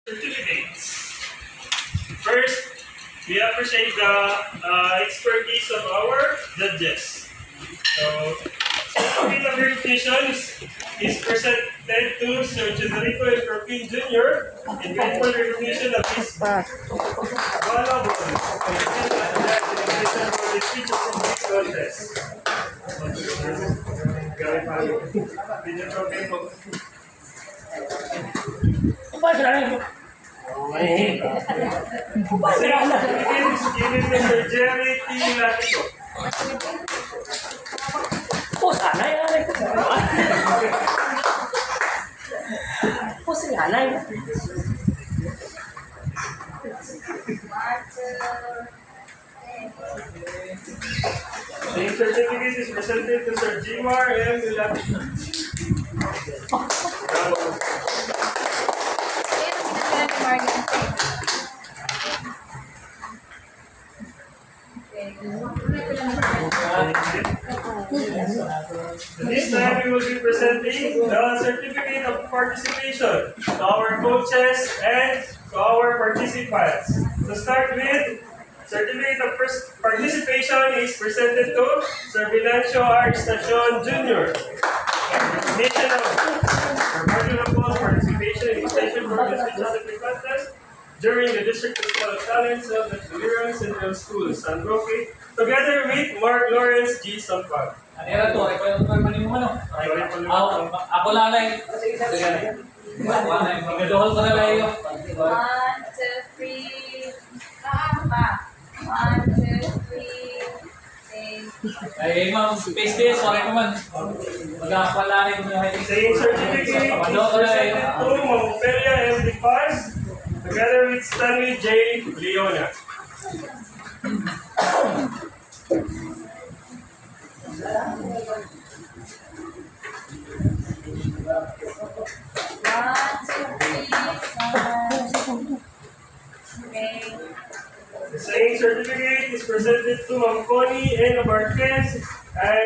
certificates. First, we appreciate the expertise of our judges. So, certificate of recognition is presented to Sir Generico and Propin Jr. in grateful recognition of his valuable contribution for the teacher public contest. Given to Sir Jerry T. Latico. Sana yan. Sana yan. The certificate is presented to Sir Jimar M. Latico. This time we will be presenting the certificate of participation to our coaches and to our participants. To start with, certificate of participation is presented to Sir Venancio R. Estacion Jr. Recognition of remarkable participation in extension for the speech athletic contest during the District Festival of Talents of the Tuliran Central School, San Roque, together with Mark Lawrence G. Sampag. Ano yan to? Ako lalay. Magadohol ko na lang yun. 1, 2, 3. Pa. 1, 2, 3. Ay, ma'am, space day, sorry naman. Magkakapalanay ko na. Same certificate is presented to Mampelia M. De Paz, together with Stanley J. Leona. The same certificate is presented to Ma'am Connie N. Marquez and